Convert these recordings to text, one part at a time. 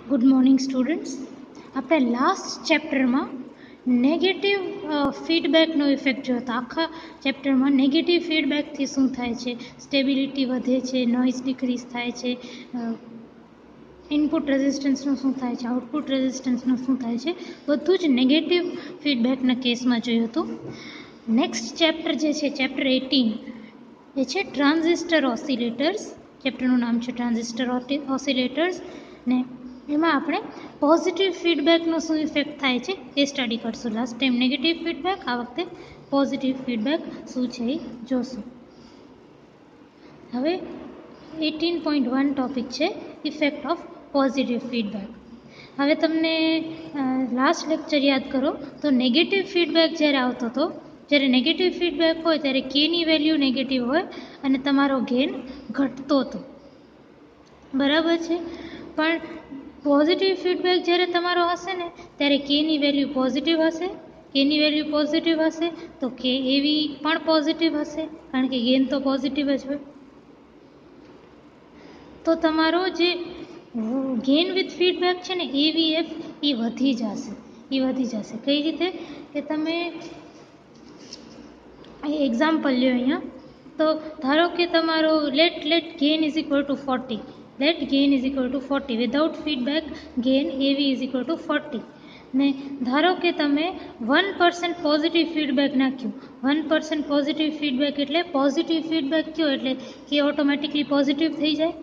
Good morning students. આપણે last ચેપ્ટરમાં negative ફીડબેકનો effect જોયો હતો. આખા ચેપ્ટરમાં નેગેટિવ ફીડબેકથી શું થાય છે, સ્ટેબિલિટી વધે છે, નોઇઝ ડિક્રીઝ થાય છે, ઇનપુટ રેઝિસ્ટન્સનું શું થાય છે, આઉટપુટ રેઝિસ્ટન્સનું શું થાય છે, બધું જ નેગેટિવ ફીડબેકના કેસમાં જોયું હતું. નેક્સ્ટ ચેપ્ટર જે છે ચેપ્ટર 18 એ છે ટ્રાન્ઝિસ્ટર ઓસિલેટર્સ. ચેપ્ટરનું નામ છે ટ્રાન્ઝિસ્ટર ઓસિલેટર્સ ને એમાં આપણે પોઝિટિવ ફીડબેકનો શું ઇફેક્ટ થાય છે એ સ્ટડી કરશું. લાસ્ટ ટાઈમ નેગેટિવ ફીડબેક, આ વખતે પોઝિટિવ ફીડબેક શું છે એ જોશું. હવે 18.1 ટોપિક છે ઇફેક્ટ ઓફ પોઝિટિવ ફીડબેક. હવે તમને લાસ્ટ લેક્ચર યાદ કરો તો નેગેટિવ ફીડબેક જ્યારે આવતો હતો, જ્યારે નેગેટિવ ફીડબેક હોય ત્યારે કેની વેલ્યુ નેગેટિવ હોય અને તમારો ગેઇન ઘટતો હતો, બરાબર છે. પણ પોઝિટિવ ફીડબેક જ્યારે તમારો હશે ને ત્યારે કેની વેલ્યુ પોઝિટિવ હશે. કેની વેલ્યુ પોઝિટિવ હશે તો કે એવી પણ પોઝિટિવ હશે, કારણ કે ગેઇન તો પોઝિટિવ જ હોય. તો તમારો જે ગેઇન વિથ ફીડબેક છે ને AVF એ વધી જશે. કઈ રીતે કે તમે એક્ઝામ્પલ લ્યો અહીંયા. તો ધારો કે તમારો let gain is equal to 40. Let gain is equal to 40. Without feedback, gain AV is equal to 40. ને ધારો કે તમે 1% પોઝિટિવ ફીડબેક નાખ્યું. 1% પોઝિટિવ ફીડબેક એટલે પોઝિટિવ ફીડબેક કયો એટલે કે ઓટોમેટિકલી પોઝિટિવ થઈ જાય.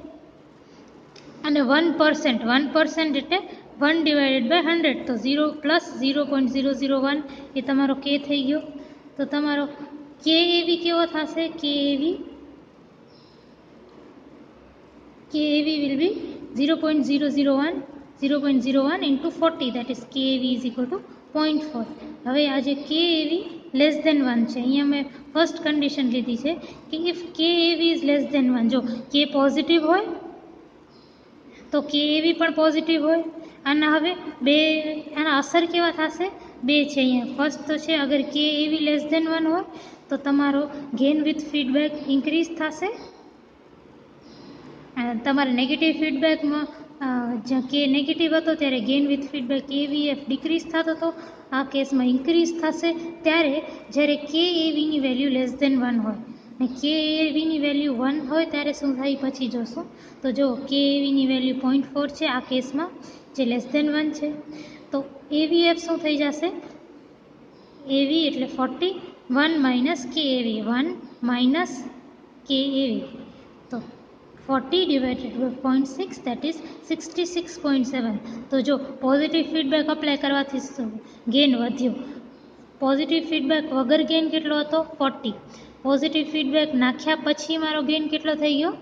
અને 1% એટલે 1 ડિવાઇડેડ બાય 100, તો 0 પ્લસ 0.001 એ તમારો કે થઈ ગયો. તો તમારો કે એવી કેવો થશે? KAV will be 0.001 into 40, that is KAV is equal to 0.4. હવે આ જે KAV લેસ દેન 1 છે, અહીંયા મેં ફર્સ્ટ કન્ડિશન લીધી છે કે if KAV is less than 1, જો કે પોઝિટિવ હોય તો KAV પણ પોઝિટિવ હોય. અને હવે આના અસર કેવા થશે? બે છે અહીંયા. ફર્સ્ટ તો છે અગર KAV લેસ દેન 1 હોય તો તમારો ગેઇન વિથ ફીડબેક ઇન્ક્રીઝ થશે. તમારે નેગેટિવ ફીડબેકમાં જ્યાં કે નેગેટિવ હતો ત્યારે gain with feedback AVF decrease થતો હતો, આ કેસમાં ઇન્ક્રીઝ થશે. ત્યારે જ્યારે KAVની વેલ્યુ લેસ દેન 1 હોય ને KAVની વેલ્યુ 1 હોય ત્યારે શું થાય પછી જોશું. તો જો KAVની વેલ્યુ 0.4 છે આ કેસમાં, જે લેસ દેન 1 છે, તો AVF શું થઈ જશે? AV એટલે 40, 1 માઇનસ KAV, 1 માઇનસ KAV, તો 40 divided by 0.6, that is 66.7. તો જો પોઝિટિવ ફીડબેક અપ્લાય કરવાથી ગેઇન વધ્યો. પોઝિટિવ ફીડબેક વગર ગેઇન કેટલો હતો? 40. પોઝિટિવ ફીડબેક નાખ્યા પછી મારો ગેઇન કેટલો થઈ ગયો?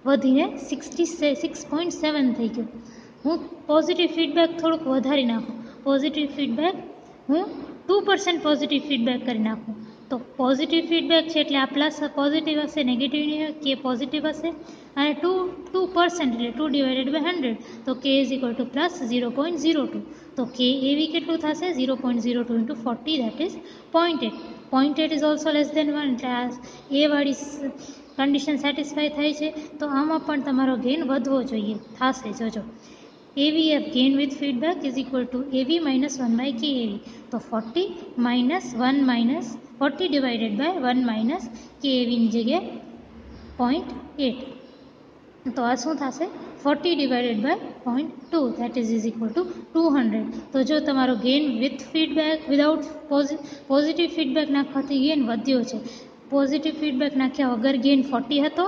વધીને 66.7 થઈ ગયો. હું પોઝિટિવ ફીડબેક થોડુંક વધારી નાખું. પોઝિટિવ ફીડબેક હું 2% પોઝિટિવ ફીડબેક કરી નાખું. તો પોઝિટિવ ફીડબેક છે એટલે આ પ્લસ પોઝિટિવ હશે, નેગેટિવની કે પોઝિટિવ હશે. અને 2% એટલે 2 ડિવાઇડેડ બાય 100, તો કે ઇઝ ઇક્વલ ટુ પ્લસ 0.02. તો કે એવી કેટલું થશે? 0.02 into 40, that is 0.8. 0.8 is also less than 1, એટલે આ એ વાળી કન્ડિશન સેટિસ્ફાય થાય છે. તો આમાં પણ તમારો ગેઇન વધવો જોઈએ, થશે. જોજો AVF gain with feedback is equal to AV minus 1 by KAV. તો 40 minus 1 minus 40 divided by 1 minus KAVની જગ્યાએ 0.8. તો આ શું થશે? 40 divided by 0.2, that is equal to 200. તો જો તમારો gain with feedback without positive feedback નાખવાથી ગેઇન વધ્યો છે. પોઝિટિવ ફીડબેક નાખ્યા વગર ગેઇન 40 હતો,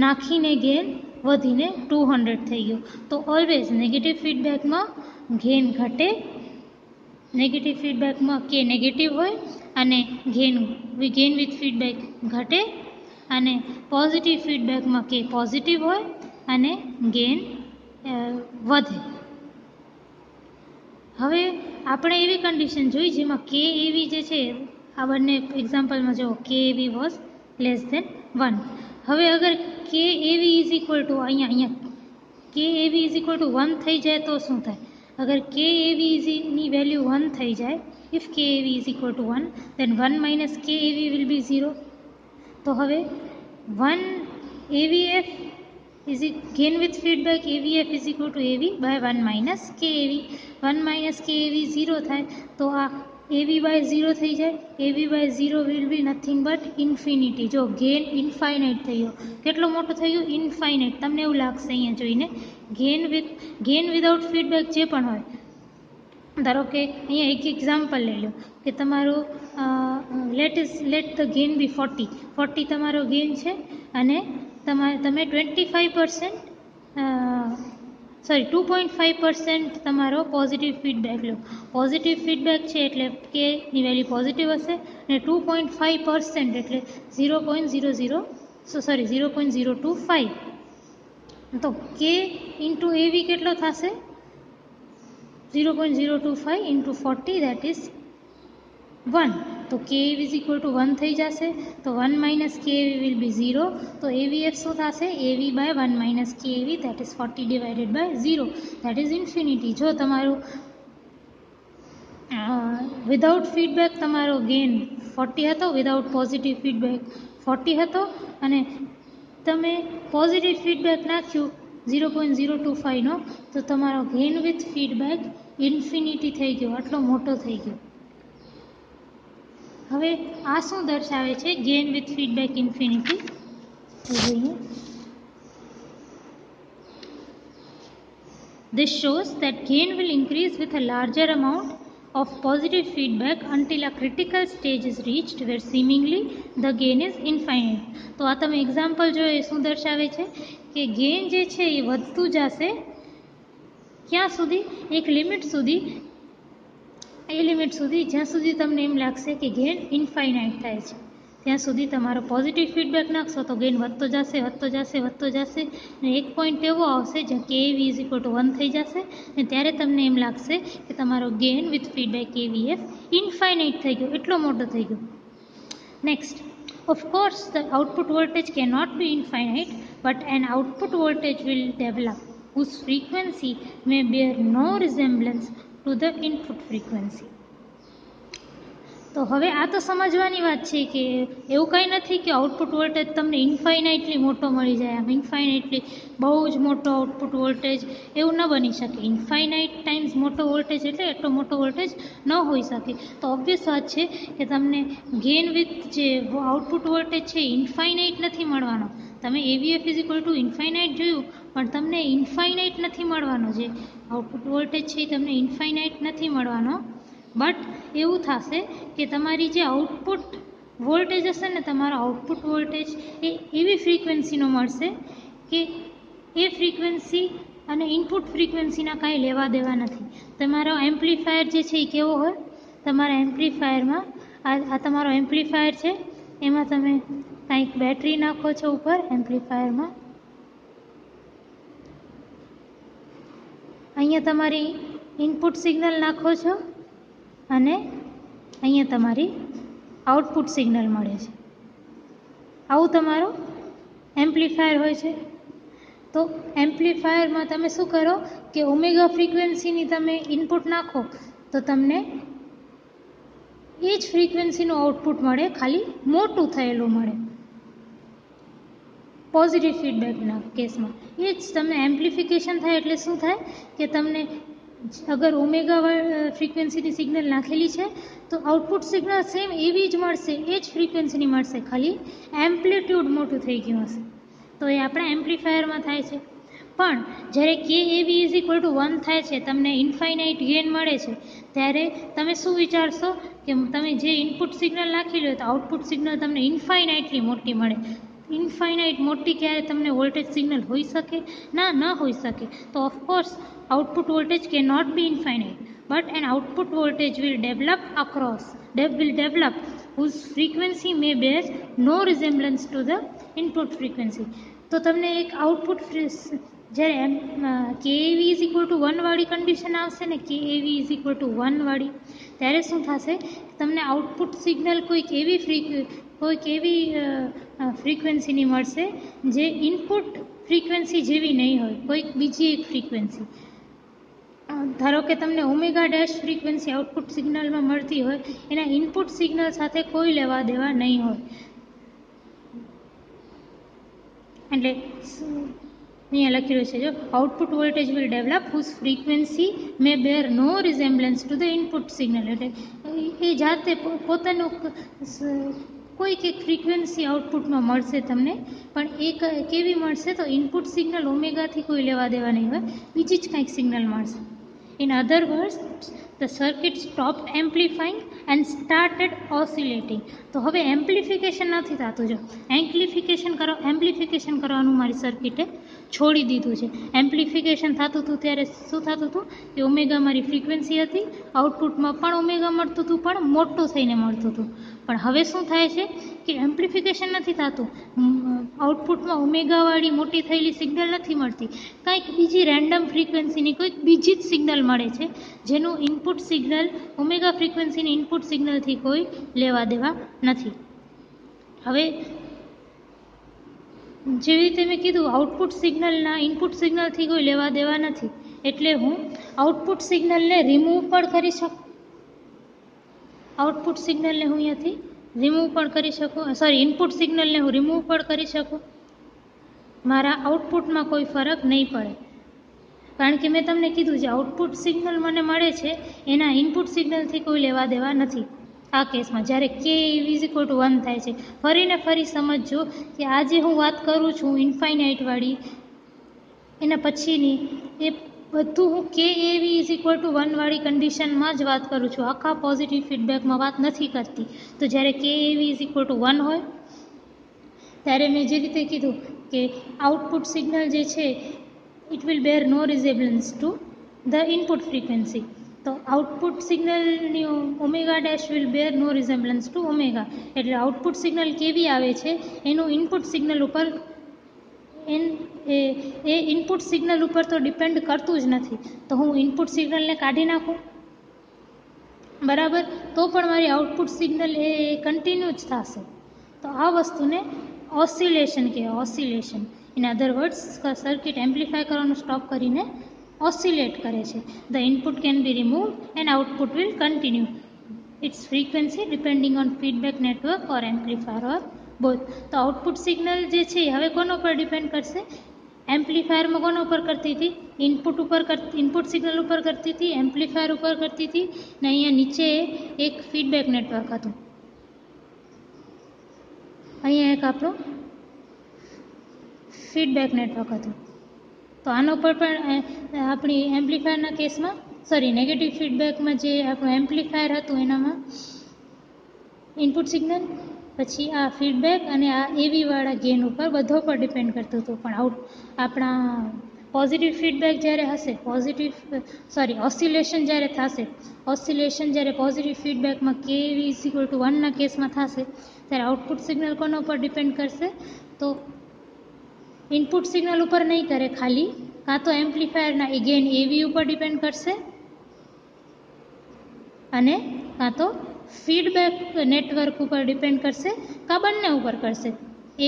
નાખીને ગેઇન વધીને 200 થઈ ગયો. તો ઓલવેઝ નેગેટિવ ફીડબેકમાં ગેઇન ઘટે. નેગેટિવ ફીડબેકમાં કે નેગેટિવ હોય અને ગેઇન વિથ ફીડબેક ઘટે, અને પોઝિટિવ ફીડબેકમાં કે પોઝિટિવ હોય અને ગેઇન વધે. હવે આપણે એવી કન્ડિશન જોઈ જેમાં KAV જે છે, આ બંને એક્ઝામ્પલમાં જુઓ KAV વોઝ લેસ દેન 1. હવે અગર KAV ઇઝ ઇક્વલ ટુ અહીંયા KAV ઇઝ ઇક્વલ ટુ 1 થઈ જાય તો શું થાય? અગર KAVની વેલ્યુ 1 થઈ જાય, if KAV is equal to 1, then 1 minus KAV will be 0. તો હવે 1 AVF gain with feedback AVF is equal to AV by 1 minus KAV. 1 minus KAV 0 થાય તો આ AV by 0 થઈ જાય. AV by 0 will be nothing but infinity. જો gain infinite થઈ ગયો. કેટલો મોટો થઈ ગયો? Infinite. તમને એવું લાગશે અહીંયા જોઈને. gain without feedback જે પણ હોય, ધારો કે અહીંયા એક એક્ઝામ્પલ લઈ લો કે તમારો લેટ ધ ગેન બી 40 તમારો ગેન છે અને તમે 2.5% તમારો પોઝિટિવ ફીડબેક લો. પોઝિટિવ ફીડબેક છે એટલે કે ની વેલ્યુ પોઝિટિવ હશે અને 2.5% એટલે 0.025. તો કે ઇન્ટુ એવી કેટલો થશે? 0.025 into 40, that is 1. તો KAV is equal to 1 થઈ જશે. તો 1 minus KAV will be 0. તો AVF શું થશે? AV by 1 minus KAV, that is 40 divided by 0, that is infinity. જો તમારું વિધાઉટ ફીડબેક તમારો ગેન 40 હતો, વિધાઉટ પોઝિટિવ ફીડબેક 40 હતો અને તમે પોઝિટિવ ફીડબેક નાખ્યું 0.025 નો, તો તમારો ગેન વિથ ફીડબેક ઇન્ફિનિટી થઈ ગયો, આટલો મોટો થઈ ગયો. હવે આ શું દર્શાવે છે? Gain with feedback infinity. જોઈએ. This shows that gain will increase with a larger amount of positive feedback until a critical stage is reached where seemingly the gain is infinite. તો આ તમે એક્ઝામ્પલ જો એ શું દર્શાવે છે કે ગેન જે છે એ વધતું જશે ક્યાં સુધી? એક લિમિટ સુધી. એ લિમિટ સુધી જ્યાં સુધી તમને એમ લાગશે કે ગેન ઇન્ફાઇનાઇટ થાય છે, ત્યાં સુધી તમારો પોઝિટિવ ફીડબેક નાખશો તો ગેન વધતો જશે અને એક પોઈન્ટ એવો આવશે જ્યાં KAV is equal to 1 થઈ જશે અને ત્યારે તમને એમ લાગશે કે તમારો gain with feedback AVF infinite થઈ ગયો, એટલો મોટો થઈ ગયો. Next, of course the output voltage cannot be infinite, but an output voltage will develop whose frequency may bear no resemblance to the input frequency. તો હવે આ તો સમજવાની વાત છે કે એવું કંઈ નથી કે આઉટપુટ વોલ્ટેજ તમને ઇન્ફાઇનાઇટલી મોટો મળી જાય, આમ ઇન્ફાઇનાઇટલી બહુ જ મોટો આઉટપુટ વોલ્ટેજ એવું ન બની શકે. ઇન્ફાઇનાઇટ ટાઈમ્સ મોટો વોલ્ટેજ એટલે એટલો મોટો વોલ્ટેજ ન હોઈ શકે. તો ઓબ્વિયસ વાત છે કે તમને ગેન વિથ જે આઉટપુટ વોલ્ટેજ છે ઇન્ફાઇનાઇટ નથી મળવાનો. તમે AVF is equal two infinite જોયું પણ તમને ઇન્ફાઇનાઇટ નથી મળવાનો. જે આઉટપુટ વોલ્ટેજ છે એ તમને ઇન્ફાઇનાઇટ નથી મળવાનો. બટ એવું થશે કે તમારી જે આઉટપુટ વોલ્ટેજ હશે ને, તમારો આઉટપુટ વોલ્ટેજ એ એવી ફ્રીક્વન્સીનો મળશે કે એ ફ્રીક્વન્સી અને ઇનપુટ ફ્રીક્વન્સીના કાંઈ લેવા દેવા નથી. તમારો એમ્પ્લીફાયર જે છે એ કેવો હોય? તમારા એમ્પ્લીફાયરમાં આ તમારો એમ્પ્લીફાયર છે, એમાં તમે કંઈક બેટરી નાખો છો ઉપર એમ્પ્લીફાયરમાં. અહીંયા તમારી ઇનપુટ સિગ્નલ નાખો છો અને અહીંયા તમારી આઉટપુટ સિગ્નલ મળે છે. આવું તમારું એમ્પ્લીફાયર હોય છે. તો એમ્પ્લીફાયરમાં તમે શું કરો કે ઓમેગા ફ્રીક્વન્સીની તમે ઇનપુટ નાખો તો તમને એ જ ફ્રીક્વન્સીનું આઉટપુટ મળે, ખાલી મોટું થયેલું મળે પોઝિટિવ ફીડબેકના કેસમાં. એ જ તમને એમ્પ્લિફિકેશન થાય એટલે શું થાય કે તમને અગર ઓમેગા ફ્રીક્વન્સીની સિગ્નલ નાખેલી છે તો આઉટપુટ સિગ્નલ સેમ એવી જ મળશે, એ જ ફ્રીક્વન્સીની મળશે, ખાલી એમ્પ્લિટ્યૂડ મોટું થઈ ગયું હશે. તો એ આપણા એમ્પ્લીફાયરમાં થાય છે. પણ જ્યારે KAV ઇઝ ઇક્વલ ટુ 1 થાય છે, તમને ઇન્ફાઇનાઇટ ગેન મળે છે, ત્યારે તમે શું વિચારશો કે તમે જે ઇનપુટ સિગ્નલ નાખી લો તો આઉટપુટ સિગ્નલ તમને ઇન્ફાઇનાઇટલી મોટી મળે. ઇન્ફાઇનાઇટ મોટી ક્યારે તમને વોલ્ટેજ સિગ્નલ હોઈ શકે? ના, ન હોઈ શકે. તો of course output voltage cannot be infinite, but an output voltage will develop whose frequency may bear no resemblance to the input frequency. તો તમને એક આઉટપુટ જ્યારે KAV ઇઝ ઇક્વલ ટુ 1 વાળી કન્ડિશન આવશે ને, KAV ઇઝ ઇક્વલ ટુ 1 વાળી, ત્યારે શું થશે? તમને આઉટપુટ સિગ્નલ કોઈક એવી ફ્રીક્વન્સીની મળશે જે ઇનપુટ ફ્રીક્વન્સી જેવી નહીં હોય, કોઈક બીજી એક ફ્રીક્વન્સી. ધારો કે તમને ઓમેગા ડેશ ફ્રીક્વન્સી આઉટપુટ સિગ્નલમાં મળતી હોય, એના ઇનપુટ સિગ્નલ સાથે કોઈ લેવા દેવા નહીં હોય. એટલે અહીંયા લખી રહ્યું છે જો output voltage will develop whose frequency may bear no resemblance to the input signal. એટલે એ જાતે પોતાનું કોઈક એક ફ્રીક્વન્સી આઉટપુટમાં મળશે તમને, પણ એ કેવી મળશે તો ઇનપુટ સિગ્નલ ઓમેગાથી કોઈ લેવા દેવા નહીં હોય, બીજી જ કંઈક સિગ્નલ મળશે. In other words the circuit stopped amplifying and started oscillating. તો હવે એમ્પ્લિફિકેશન નથી થતું. જો એમ્પ્લિફિકેશન કરવાનું મારી સર્કિટે છોડી દીધું છે. એમ્પ્લિફિકેશન થતું હતું ત્યારે શું થતું હતું કે ઓમેગા મારી ફ્રીક્વન્સી હતી, આઉટપુટમાં પણ ઓમેગા મળતું હતું, પણ મોટું થઈને મળતું હતું. પણ હવે શું થાય છે કે એમ્પ્લિફિકેશન નથી થતું, આઉટપુટમાં ઓમેગાવાળી મોટી થયેલી સિગ્નલ નથી મળતી, કંઈક બીજી રેન્ડમ ફ્રીક્વન્સીની કોઈક બીજી જ સિગ્નલ મળે છે, જેનું ઇનપુટ સિગ્નલ ઓમેગા ફ્રીક્વન્સીની ઇનપુટ સિગ્નલથી કોઈ લેવા દેવા નથી. હવે જેવી રીતે મેં કીધું, આઉટપુટ સિગ્નલના ઇનપુટ સિગ્નલથી કોઈ લેવા દેવા નથી, એટલે હું આઉટપુટ સિગ્નલને રિમૂવ પણ કરી શકું. આઉટપુટ સિગ્નલને હું અહીંયાથી રિમૂવ પણ કરી શકું, ઇનપુટ સિગ્નલને હું રિમૂવ પણ કરી શકું. મારા આઉટપુટમાં કોઈ ફરક નહીં પડે, કારણ કે મેં તમને કીધું છે આઉટપુટ સિગ્નલ મને મળે છે એના ઇનપુટ સિગ્નલથી કોઈ લેવા દેવા નથી. આ કેસમાં જ્યારે કે =1 થાય છે, ફરીને ફરી સમજજો કે આજે હું વાત કરું છું ઇન્ફાઇનાઇટવાળી, એના પછીની એ બધું હું કે =1 વાળી કન્ડિશનમાં જ વાત કરું છું, આખા પોઝિટિવ ફીડબેકમાં વાત નથી કરતી. તો જ્યારે કે =1 હોય ત્યારે મેં જે રીતે કીધું કે આઉટપુટ સિગ્નલ જે છે it will bear no resemblance to the input frequency. તો આઉટપુટ સિગ્નલની omega dash will bear no resemblance to omega. એટલે આઉટપુટ સિગ્નલ કેવી આવે છે એનું ઇનપુટ સિગ્નલ ઉપર એ ઇનપુટ સિગ્નલ ઉપર તો ડિપેન્ડ કરતું જ નથી. તો હું ઇનપુટ સિગ્નલને કાઢી નાખું બરાબર, તો પણ મારી આઉટપુટ સિગ્નલ એ કન્ટિન્યુ જ થશે. તો આ વસ્તુને ઓસિલેશન કહેવાય, oscillation. In other words circuit amplify કરવાનું સ્ટોપ કરીને ઓસિલેટ કરે છે. The input can be remove and output will continue its frequency depending on feedback network or amplifier or both. તો આઉટપુટ સિગ્નલ જે છે એ હવે કોના ઉપર ડિપેન્ડ કરશે? એમ્પ્લીફાયરમાં કોના ઉપર કરતી હતી? ઇનપુટ સિગ્નલ ઉપર કરતી હતી, એમ્પ્લીફાયર ઉપર કરતી હતી, ને અહીંયા નીચે એક ફીડબેક નેટવર્ક હતું, અહીંયા એક આપણું ફીડબેક નેટવર્ક હતું. તો આનો પર પણ આપણી એમ્પ્લીફાયરના કેસમાં નેગેટિવ ફીડબેકમાં જે આપણું એમ્પ્લીફાયર હતું એનામાં ઇનપુટ સિગ્નલ, પછી આ ફીડબેક અને આ એવીવાળા ગેન ઉપર બધો પર ડિપેન્ડ કરતું હતું. પણ આપણા પોઝિટિવ ફીડબેક જ્યારે હશે, ઓસિલેશન જ્યારે થશે, ઓસિલેશન જ્યારે પોઝિટિવ ફીડબેકમાં કે =1 કેસમાં થશે ત્યારે આઉટપુટ સિગ્નલ કોના ઉપર ડિપેન્ડ કરશે? તો ઇનપુટ સિગ્નલ ઉપર નહીં કરે, ખાલી કાં તો એમ્પ્લીફાયરના એ ગેન એવી ઉપર ડિપેન્ડ કરશે અને કાં તો ફીડબેક નેટવર્ક ઉપર ડિપેન્ડ કરશે, કાં બંને ઉપર કરશે,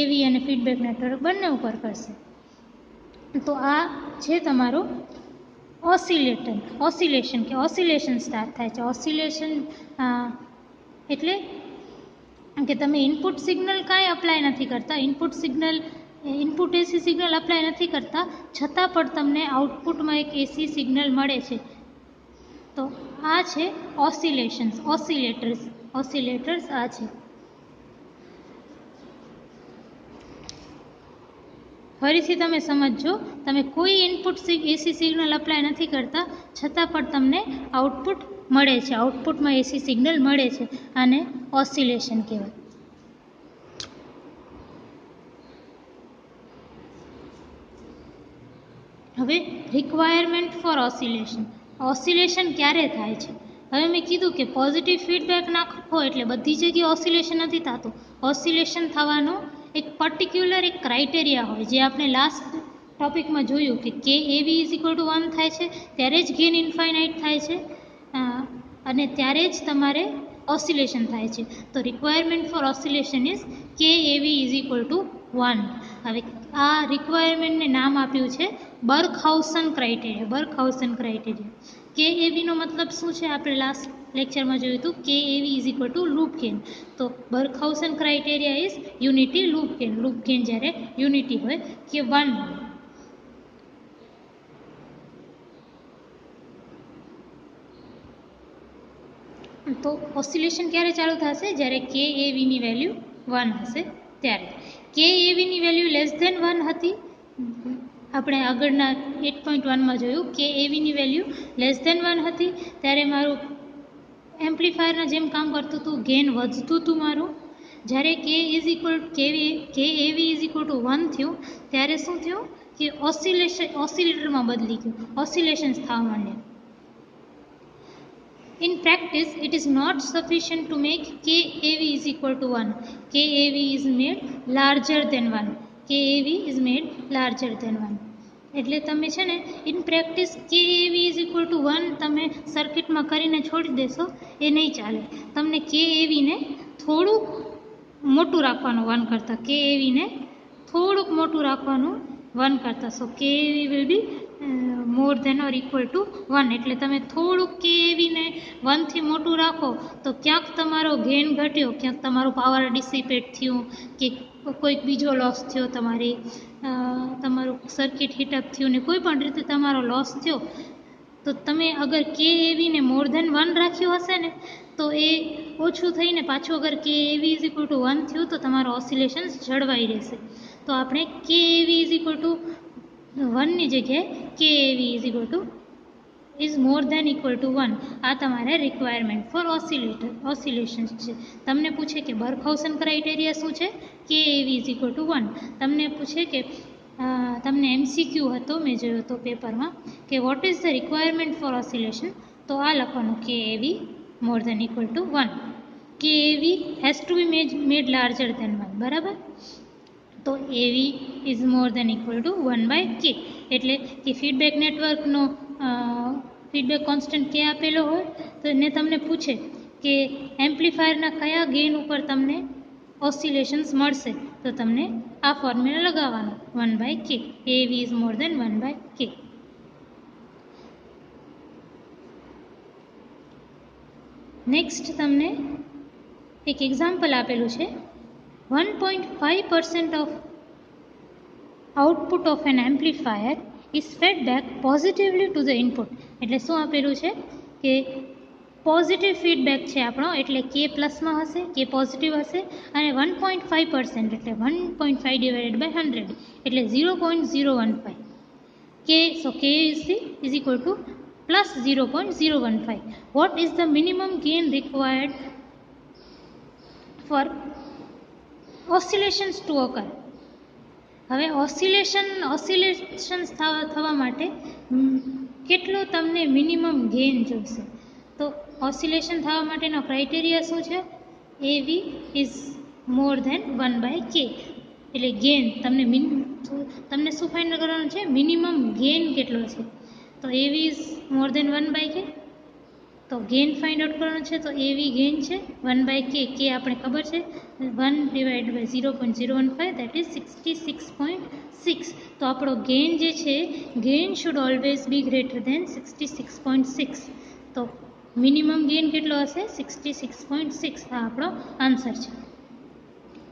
એવી અને ફીડબેક નેટવર્ક બંને ઉપર કરશે. તો આ છે તમારું ઓસિલેશન સ્ટાર્ટ થાય છે. ઓસિલેશન એટલે કે તમે ઇનપુટ સિગ્નલ કાંઈ અપ્લાય નથી કરતા, ઇનપુટ એસી સિગ્નલ અપ્લાય નથી કરતા, છતાં પણ તમને આઉટપુટમાં એક એસી સિગ્નલ મળે છે. તો આ છે ઓસિલેટર્સ આ છે. ફરીથી તમે સમજો, તમે કોઈ ઇનપુટ એસી સિગ્નલ અપ્લાય નથી કરતા, છતાં પણ તમને આઉટપુટ મળે છે, આઉટપુટમાં એસી સિગ્નલ મળે છે, આને ઓસિલેશન કહેવાય. હવે રિક્વાયરમેન્ટ ફોર ઓસિલેશન ક્યારે થાય છે? હવે મેં કીધું કે પોઝિટિવ ફીડબેક નાખો એટલે બધી જગ્યાએ ઓસિલેશન નથી થતું. ઓસિલેશન થવાનો એક પર્ટિક્યુલર એક ક્રાઇટેરિયા હોય, જે આપણે લાસ્ટ ટોપિકમાં જોયું કે =1 થાય છે ત્યારે જ ગેન ઇન્ફાઇનાઇટ થાય છે અને ત્યારે જ તમારે ઓસિલેશન થાય છે. તો રિક્વાયરમેન્ટ ફોર ઓસિલેશન ઇઝ કે =1. હવે આ રિક્વાયરમેન્ટને નામ આપ્યું છે બર્કહાઉસન ક્રાઇટેરિયા. કે એવીનો મતલબ શું છે? આપણે લાસ્ટ લેક્ચરમાં જોયું હતું કે લૂપ ગેન. તો Barkhausen criteria is unity loop gain. Loop gain જ્યારે યુનિટી હોય કે 1 હોય. તો ઓસિલેશન ક્યારે ચાલુ થશે? જ્યારે કે એવીની વેલ્યુ 1 હશે ત્યારે. કે એવીની વેલ્યુ લેસ ધેન 1 હતી. આપણે આગળના 8.1માં જોયું કે એવીની વેલ્યુ લેસ ધેન 1 હતી ત્યારે મારું એમ્પ્લીફાયરના જેમ કામ કરતું હતું, ગેઇન વધતું હતું મારું. જ્યારે કે એવી ઇઝ ઇક્વલ ટુ 1 થયું ત્યારે શું થયું કે ઓસિલેટરમાં બદલી ગયું, ઓસિલેશન્સ થવા માંડ્યા. In practice, it is not sufficient to make KAV is equal to 1. KAV is made larger than 1. KAV is made larger than 1. એટલે તમે છે ને in practice KAV is equal to 1 તમે સર્કિટમાં કરીને છોડી દેશો એ નહીં ચાલે. તમને KAVને થોડુંક મોટું રાખવાનું 1 કરતાં, KAVને થોડુંક મોટું રાખવાનું 1 કરતાં. So KAV will be more than or equal to 1. એટલે તમે થોડુંક કેવીને 1 થી મોટું રાખો તો ક્યાંક તમારો ગેઇન ઘટ્યો, ક્યાંક તમારું પાવર ડિસિપેટ થયું, કે કોઈક બીજો લોસ થયો, તમારું સર્કિટ હીટઅપ થયું ને કોઈ પણ રીતે તમારો લોસ થયો, તો તમે અગર કેવીને મોર ધેન 1 રાખ્યું હશે ને તો એ ઓછું થઈને પાછું અગર કેવી ઇઝ ઇક્વલ ટુ 1 થયું તો તમારો ઓસિલેશન્સ જળવાઈ રહેશે. તો આપણે કેવી ઇઝ ઇક્વલ ટુ 1 ની જગ્યાએ KAV is equal to is more than equal to 1. આ તમારે રિક્વાયરમેન્ટ ફોર ઓસિલેશન્સ છે. તમને પૂછે કે બર્કહાઉસન ક્રાઇટેરિયા શું છે? KAV is equal to 1. તમને પૂછે કે તમને MCQ હતો, મેં જોયો હતો પેપરમાં, કે what is the requirement for oscillation, તો આ લખવાનું KAV more than equal to 1. KAV has to be made larger than 1. બરાબર? તો AV is more than equal to 1 by K. એટલે કે ફીડબેક નેટવર્કનો ફીડબેક કોન્સ્ટન્ટ કે આપેલો હોય તો એને તમને પૂછે કે એમ્પ્લીફાયરના કયા ગેઇન ઉપર તમને ઓસિલેશન્સ મળશે તો તમને આ ફોર્મ્યુલા લગાવવાનો 1 by K. AV is more than 1 by K. Next તમને એક એક્ઝામ્પલ આપેલું છે. 1.5% of output of an amplifier is fed back positively to the input. એટલે શું આપેલું છે કે પોઝિટિવ ફીડબેક છે આપણો, એટલે કે પ્લસમાં હશે, કે પોઝિટિવ હશે, અને 1.5% એટલે 1.5 ડિવાઇડેડ બાય 100 એટલે 0.015. કે સો કે is equal to plus 0.015. What is the minimum gain required for oscillations to occur? હવે ઓસિલેશન્સ થવા માટે કેટલો તમને મિનિમમ ગેઇન જોઈશે? તો ઓસિલેશન થવા માટેનો ક્રાઇટેરિયા શું છે? AV is more than 1 by K. એટલે ગેઇન તમને શું ફાઇન્ડ કરવાનું છે? મિનિમમ ગેઇન કેટલો છે? તો AV is more than 1 by K. તો ગેઇન ફાઇન્ડ આઉટ કરવાનું છે. તો AV ગેઇન છે 1 બાય K. K આપણે ખબર છે 1 ડિવાઇડ બાય 0.015 દેટ ઇઝ 66.6. તો આપણો ગેઇન જે છે, gain should always B greater than 66.6. તો મિનિમમ ગેઇન કેટલો હશે? 66.6. આ આપણો આન્સર છે.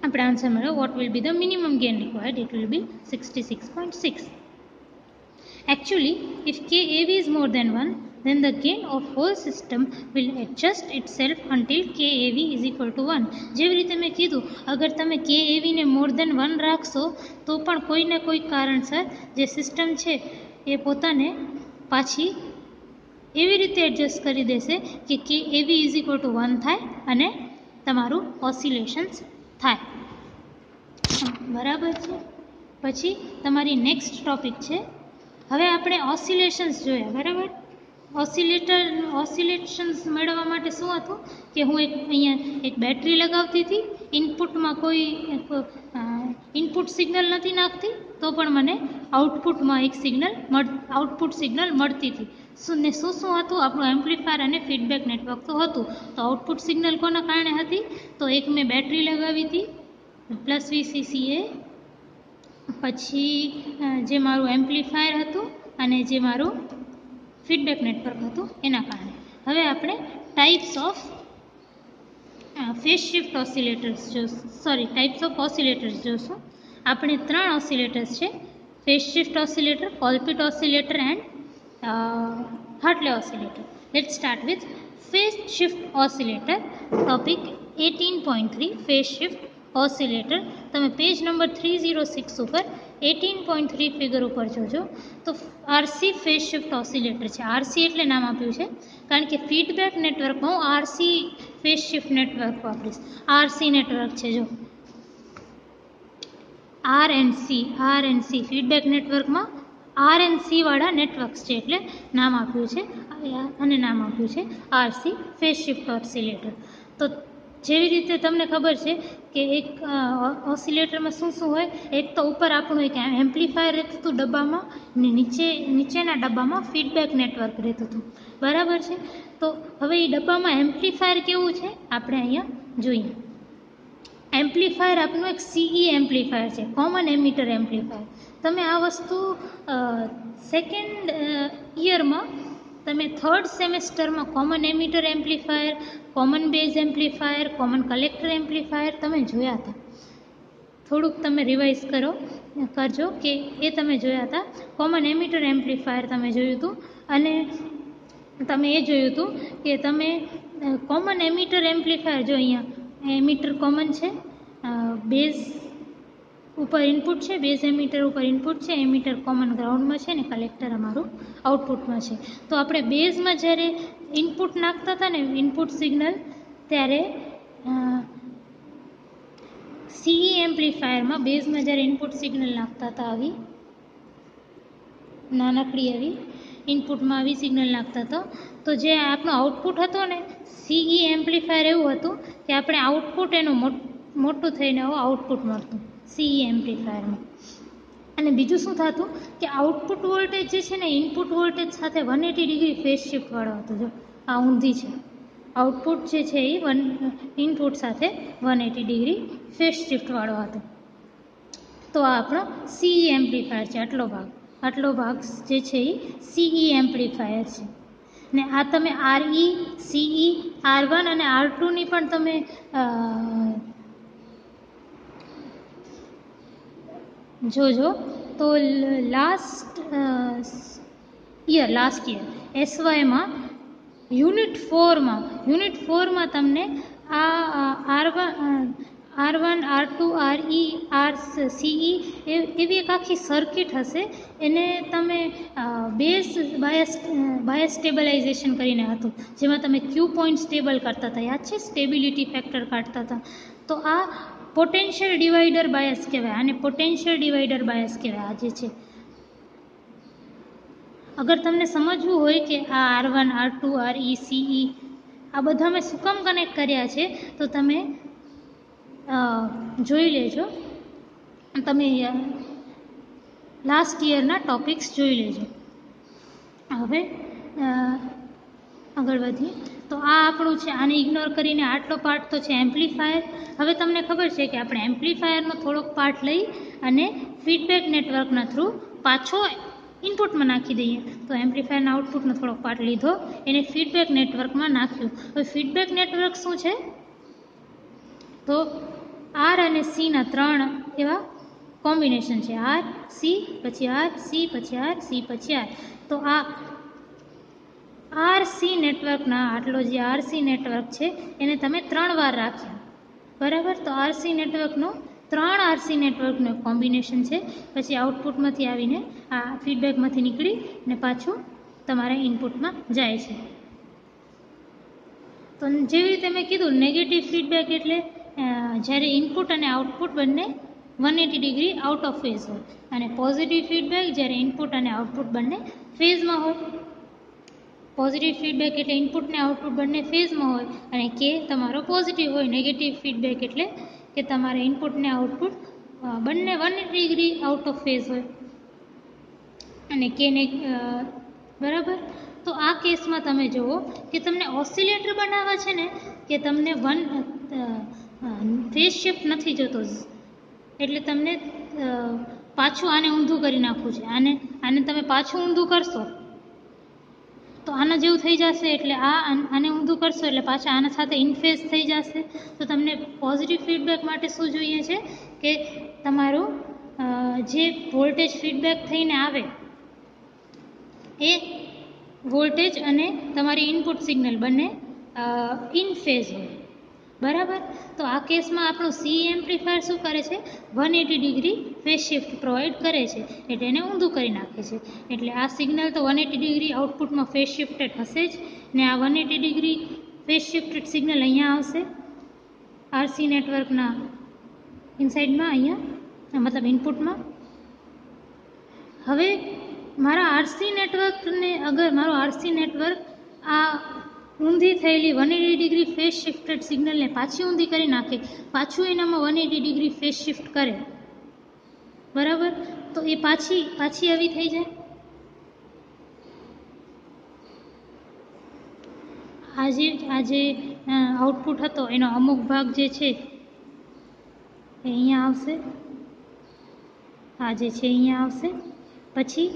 આપણે આન્સર મળ્યો what will be the minimum gain required, it will be 66.6. Actually, if KAV is more than 1, then the gain of whole system will adjust itself until KAV is equal to 1. જેવી રીતે મેં કીધું, અગર તમે KAV ને મોર દેન 1 રાખશો તો પણ કોઈને કોઈ કારણસર જે સિસ્ટમ છે એ પોતાને પાછી એવી રીતે એડજસ્ટ કરી દેશે કે KAV is equal to 1 થાય અને તમારું ઓસિલેશન્સ થાય. બરાબર છે? પછી તમારી નેક્સ્ટ ટોપિક છે, હવે આપણે ઓસિલેશન્સ જોયા. બરાબર? ઓસિલેશન્સ મેળવવા માટે શું હતું કે હું અહીંયા એક બેટરી લગાવતી હતી, ઇનપુટમાં કોઈ ઇનપુટ સિગ્નલ નથી નાખતી તો પણ મને આઉટપુટમાં એક આઉટપુટ સિગ્નલ મળતી હતી. શું હતું? આપણું એમ્પ્લીફાયર અને ફીડબેક નેટવર્ક તો હતું. તો આઉટપુટ સિગ્નલ કોના કારણે હતી? તો એક મેં બેટરી લગાવી હતી પ્લસ VCCA, પછી જે મારું એમ્પ્લીફાયર હતું અને જે મારું ફીડબેક નેટવર્ક હતું એના કારણે. હવે આપણે types of phase shift oscillators types of oscillators જોશું. આપણે 3 ઓસિલેટર્સ છે, phase shift oscillator, Colpitts oscillator and Hartley oscillator. Let's start with phase shift oscillator topic 18.3 phase shift oscillator તમે પેજ નંબર 306 ઉપર 18.3 ફિગર ઉપર જોજો તો આરસી ફેઝ શિફ્ટ ઓસિલેટર છે. RC એટલે નામ આપ્યું છે કારણ કે ફીડબેક નેટવર્કમાં હું આરસી ફેઝ શિફ્ટ નેટવર્ક વાપરીશ. આરસી નેટવર્ક છે જો આરએનસી ફીડબેક નેટવર્કમાં આરએનસી વાળા નેટવર્ક્સ છે એટલે નામ આપ્યું છે અને નામ આપ્યું છે આરસી ફેઝ શિફ્ટ ઓસિલેટર. તો જેવી રીતે તમને ખબર છે કે એક ઓસિલેટરમાં શું શું હોય, એક તો ઉપર આપણું એક એમ્પ્લીફાયર રહેતું હતું ડબ્બામાં ને નીચેના ડબ્બામાં ફીડબેક નેટવર્ક રહેતું હતું, બરાબર છે. તો હવે એ ડબ્બામાં એમ્પ્લીફાયર કેવું છે આપણે અહીંયા જોઈએ. એમ્પ્લીફાયર આપણું એક સીઈ એમ્પ્લીફાયર છે, કોમન એમિટર એમ્પ્લીફાયર. તમે આ વસ્તુ સેકન્ડ યરમાં તમે થર્ડ સેમેસ્ટરમાં common emitter amplifier, common base amplifier, common collector amplifier તમે જોયા હતા. થોડુંક તમે રિવાઇઝ કરજો કે એ તમે જોયા હતા. કોમન એમિટર એમ્પ્લીફાયર તમે જોયું હતું અને તમે એ જોયું હતું કે તમે કોમન એમિટર એમ્પ્લીફાયર જો અહીંયા એમિટર કોમન છે, બેઝ ઉપર ઇનપુટ છે, બેઝ એમિટર ઉપર ઇનપુટ છે, એમિટર કોમન ગ્રાઉન્ડમાં છે ને કલેક્ટર અમારું આઉટપુટમાં છે. તો આપણે બેઝમાં જ્યારે ઇનપુટ નાખતા હતા ને ઇનપુટ સિગ્નલ, ત્યારે સીઈ એમ્પ્લીફાયરમાં બેઝમાં જ્યારે ઇનપુટ સિગ્નલ નાખતા હતા આવી નાનકડી આવી ઇનપુટમાં આવી સિગ્નલ નાખતા હતા તો જે આપણો આઉટપુટ હતો ને સીઈ એમ્પ્લીફાયર એવું હતું કે આપણે આઉટપુટ એનું મોટું થઈને આઉટપુટ મળતું સીઈ એમ્પ્લીફાયરમાં. અને બીજું શું થતું કે આઉટપુટ વોલ્ટેજ જે છે ને ઇનપુટ વોલ્ટેજ સાથે 180 ડિગ્રી ફેઝ શિફ્ટવાળો હતો. જો આ ઊંધી છે, આઉટપુટ જે છે એ ઇનપુટ સાથે 180 ડિગ્રી ફેઝ શિફ્ટવાળો હતો. તો આ આપણો સીઈ એમ્પ્લીફાયર છે. આટલો ભાગ જે છે એ સીઈ એમ્પ્લીફાયર છે. ને આ તમે આરઈ, સીઈ, R1 અને R2ની પણ તમે જોજો તો લાસ્ટ યર એસવાયમાં યુનિટ 4માં તમને આ R1, R2, RE, RCE એવી એક આખી સર્કિટ હશે. એને તમે બેઝ બાયસ સ્ટેબલાઇઝેશન કરીને હતું જેમાં તમે ક્યુ પોઈન્ટ સ્ટેબલ કરતા હતા, યાદ છે, સ્ટેબિલિટી ફેક્ટર કાઢતા હતા. તો આ પોટેન્શિયલ ડિવાઈડર બાયસ કહેવાય, આને પોટેન્શિયલ ડિવાઈડર બાયસ કહેવાય. આ જે છે અગર તમને સમજવું હોય કે આ R1, R2, RE, CE આ બધા મેં શું કામ કનેક્ટ કર્યા છે તો તમે જોઈ લેજો, તમે લાસ્ટ યરના ટોપિક્સ જોઈ લેજો. હવે આગળ વધીએ તો આ આપણું છે, આને ઇગ્નોર કરીને આટલો પાર્ટ તો છે એમ્પ્લીફાયર. હવે તમને ખબર છે કે આપણે એમ્પ્લીફાયરનો થોડોક પાર્ટ લઈ અને ફીડબેક નેટવર્કના થ્રુ પાછો ઇનપુટમાં નાખી દઈએ. તો એમ્પ્લીફાયરના આઉટપુટનો થોડોક પાર્ટ લીધો, એને ફીડબેક નેટવર્કમાં નાખ્યું. હવે ફીડબેક નેટવર્ક શું છે તો આર અને સીના 3 એવા કોમ્બિનેશન છે, આર સી પછી આર સી પછી આર સી પછી આર. તો આ આરસી નેટવર્કના આટલો જે આરસી નેટવર્ક છે એને તમે 3 વાર રાખ્યા, બરાબર. તો આરસી નેટવર્કનું 3 આરસી નેટવર્કનું એક કોમ્બિનેશન છે. પછી આઉટપુટમાંથી આવીને આ ફીડબેકમાંથી નીકળી ને પાછું તમારા ઇનપુટમાં જાય છે. તો જેવી રીતે મેં કીધું નેગેટિવ ફીડબેક એટલે જ્યારે ઇનપુટ અને આઉટપુટ બંને 180 ડિગ્રી આઉટ ઓફ ફેઝ હોય, અને પોઝિટિવ ફીડબેક જ્યારે ઇનપુટ અને આઉટપુટ બંને ફેઝમાં હોય. પોઝિટિવ ફીડબેક એટલે ઇનપુટ ને આઉટપુટ બંને ફેઝમાં હોય અને કે તમારો પોઝિટિવ હોય. નેગેટિવ ફીડબેક એટલે કે તમારા ઇનપુટ ને આઉટપુટ બંને 180 ડિગ્રી આઉટ ઓફ ફેઝ હોય અને કે બરાબર. તો આ કેસમાં તમે જુઓ કે તમને ઓસિલેટર બનાવવા છે ને કે તમને ફેઝ શિફ્ટ નથી જોતો, એટલે તમને પાછું આને ઊંધું કરી નાખવું છે. આને તમે પાછું ઊંધું કરશો તો આના જેવું થઈ જશે, એટલે આને ઊંધું કરશો એટલે પાછા આના સાથે ઇનફેઝ થઈ જશે. તો તમને પોઝિટિવ ફીડબેક માટે શું જોઈએ છે કે તમારું જે વોલ્ટેજ ફીડબેક થઈને આવે એ વોલ્ટેજ અને તમારી ઇનપુટ સિગ્નલ બંને ઇન ફેઝ હોય, બરાબર. તો આ કેસમાં આપણું CE એમ્પ્લીફાયર શું કરે છે, 180 ડિગ્રી ફેઝ શિફ્ટ પ્રોવાઈડ કરે છે, એટલે એને ઊંધું કરી નાખે છે. એટલે આ સિગ્નલ તો 180 ડિગ્રી આઉટપુટમાં ફેઝ શિફ્ટેડ હશે જ, ને આ 180 ડિગ્રી ફેઝ શિફ્ટેડ સિગ્નલ અહીંયા આવશે RC નેટવર્કના ઇનસાઇડમાં, અહીંયા મતલબ ઇનપુટમાં. હવે મારા RC નેટવર્કને, અગર મારો RC નેટવર્ક આ ઊંધી થયેલી 180 ડિગ્રી ફેઝ શિફ્ટેડ સિગ્નલને પાછી ઊંધી કરી નાખે, પાછું એનામાં 180 ડિગ્રી ફેઝ શિફ્ટ કરે, બરાબર, તો એ પાછી આવી થઈ જાય. આ જે આઉટપુટ હતો એનો અમુક ભાગ જે છે એ અહીંયા આવશે, આ જે છે અહીંયા આવશે. પછી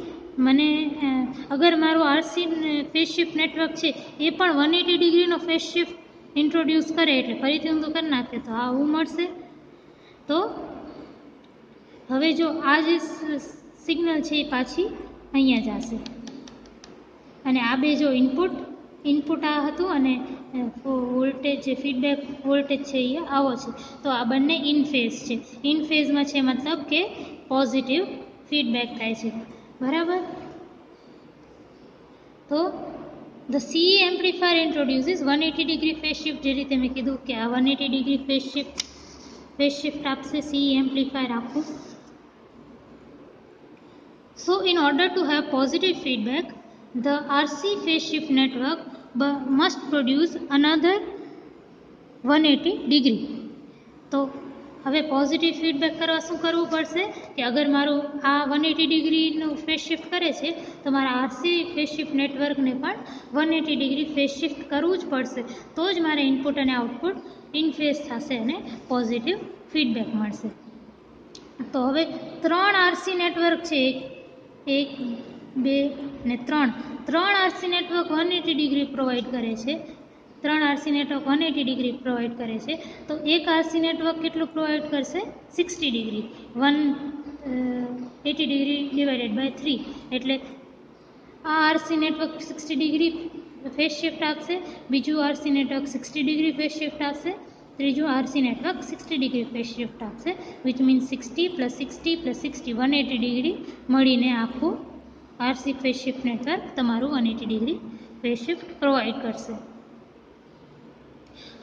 મને અગર મારું RC ફેઝ શિફ્ટ નેટવર્ક છે એ પણ 180 ડિગ્રીનો ફેઝ શિફ્ટ ઇન્ટ્રોડ્યુસ કરે, એટલે ફરીથી ઊંધું કરી નાખે, તો આવું મળશે. તો હવે જો આ જે સિગ્નલ છે એ પાછી અહીંયા જશે, અને આ બે જો ઇનપુટ આ હતું અને વોલ્ટેજ જે ફીડબેક વોલ્ટેજ છે એ આવો છે, તો આ બંને ઇન ફેઝ છે. ઇન ફેઝમાં છે મતલબ કે પોઝિટિવ ફીડબેક થાય છે, બરાબર. તો the CE amplifier introduces 180 degree phase shift, જે રીતે મેં કીધું કે આ 180 ડિગ્રી ફેઝ શિફ્ટ આપશે CE એમ્પ્લીફાયર આખું. So in order to have positive feedback, the RC phase shift network must produce another 180 degree. તો હવે પોઝિટિવ ફીડબેક કરવા શું કરવું પડશે કે અગર મારું આ 180 ડિગ્રીનું ફેઝ શિફ્ટ કરે છે તો મારા RC ફેઝ શિફ્ટ નેટવર્કને પણ 180 ડિગ્રી ફેઝ શિફ્ટ કરવું જ પડશે, તો જ મારે ઇનપુટ અને આઉટપુટ ઇન ફેઝ થશે અને પોઝિટિવ ફીડબેક મળશે. તો હવે 3 RC નેટવર્ક છે, 1, 2 ને 3 RC નેટવર્ક 180 ડિગ્રી પ્રોવાઈડ કરે છે. 3 RC નેટવર્ક 180 ડિગ્રી પ્રોવાઈડ કરે છે, તો એક RC નેટવર્ક કેટલું પ્રોવાઈડ કરશે, 60 ડિગ્રી. 180 ડિગ્રી ડિવાઇડેડ બાય 3, એટલે આ RC network 60 degree phase shift આપશે, બીજું RC network 60 degree phase shift આપશે, ત્રીજું RC network 60 degree phase shift આપશે, વિચ મીન્સ 60 + 60 + 60 180 ડિગ્રી મળીને આખું RC ફેઝ શિફ્ટ નેટવર્ક તમારું 180 ડિગ્રી ફેઝ શિફ્ટ પ્રોવાઈડ કરશે.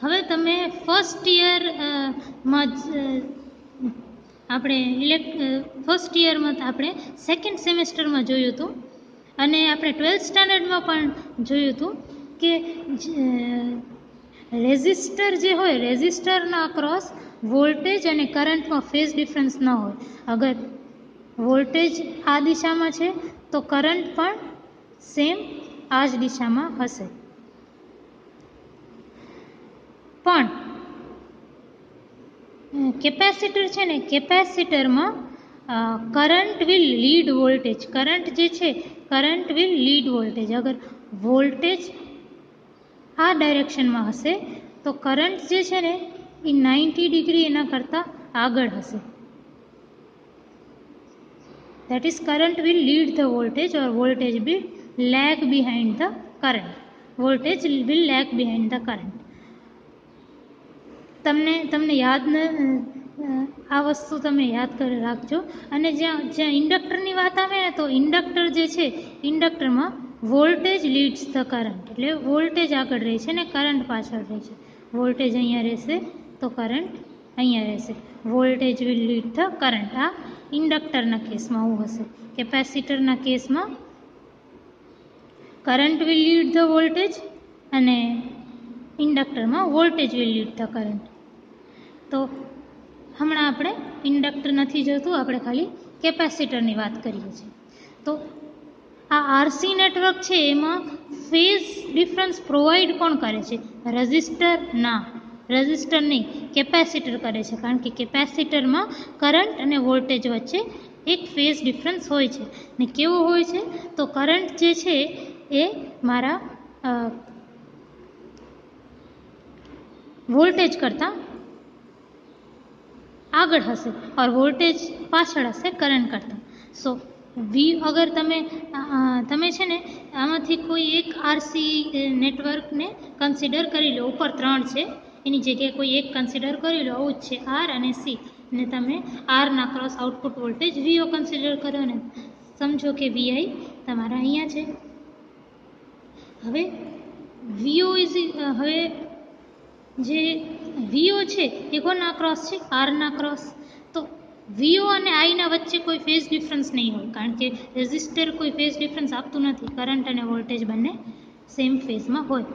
હવે તમે ફર્સ્ટ યરમાં આપણે સેકન્ડ સેમેસ્ટરમાં જોયું હતું, અને આપણે 12th સ્ટાન્ડર્ડમાં પણ જોયું હતું કે રેઝિસ્ટર જે હોય, રેઝિસ્ટરના અક્રોસ વોલ્ટેજ અને કરંટમાં ફેઝ ડિફરન્સ ન હોય. અગર વોલ્ટેજ આ દિશામાં છે તો કરંટ પણ સેમ આ જ દિશામાં હશે. પણ કેપેસિટર છે ને, કેપેસિટરમાં current will lead voltage, current જે છે કરંટ વિલ લીડ વોલ્ટેજ. અગર વોલ્ટેજ આ ડાયરેક્શનમાં હશે તો કરંટ જે છે ને એ 90 ડિગ્રી એના કરતાં આગળ હશે. that is current will lead the voltage or voltage will lag behind the current. Voltage will lag behind the current. તમને યાદ આ વસ્તુ તમે યાદ કરી રાખજો. અને જ્યાં ઇન્ડક્ટરની વાત આવે ને, તો ઇન્ડક્ટર જે છે, ઇન્ડક્ટરમાં વોલ્ટેજ લીડ્સ ધ કરંટ, એટલે વોલ્ટેજ આગળ રહે છે ને કરંટ પાછળ રહે છે. વોલ્ટેજ અહીંયા રહેશે તો કરંટ અહીંયા રહેશે. Voltage will lead the current. આ ઇન્ડક્ટરના કેસમાં આવું હશે. કેપેસિટરના કેસમાં current will lead the voltage અને ઇન્ડક્ટરમાં voltage will lead the current. તો હમણાં આપણે ઇન્ડક્ટર નથી જોતું, આપણે ખાલી કેપેસિટરની વાત કરીએ છીએ. તો આ RC નેટવર્ક છે એમાં ફેઝ ડિફરન્સ પ્રોવાઈડ કોણ કરે છે? રેઝિસ્ટર ના, રેઝિસ્ટર નહીં, કેપેસિટર કરે છે. કારણ કે કેપેસિટરમાં કરંટ અને વોલ્ટેજ વચ્ચે એક ફેઝ ડિફરન્સ હોય છે. ને કેવો હોય છે? તો કરંટ જે છે એ મારા વોલ્ટેજ કરતાં આગળ હશે, ઓર વોલ્ટેજ પાછળ હશે કરંટ કરતાં. સો અગર તમે છે ને આમાંથી કોઈ એક આરસી નેટવર્કને કન્સિડર કરી લો, ઉપર 3 છે એની જગ્યાએ કોઈ એક કન્સિડર કરી લો, આવું જ છે આર અને સી, ને તમે આરના cross output voltage VO consider કરો ને સમજો કે વીઆઈ તમારા અહીંયા છે. હવે વીઓ હવે જે વીઓ છે એ કોના ક્રોસ છે? આરના ક્રોસ. તો વીઓ અને આઈના વચ્ચે કોઈ ફેઝ ડિફરન્સ નહીં હોય, કારણ કે રેઝિસ્ટર કોઈ ફેઝ ડિફરન્સ આપતું નથી, કરંટ અને વોલ્ટેજ બંને સેમ ફેઝમાં હોય.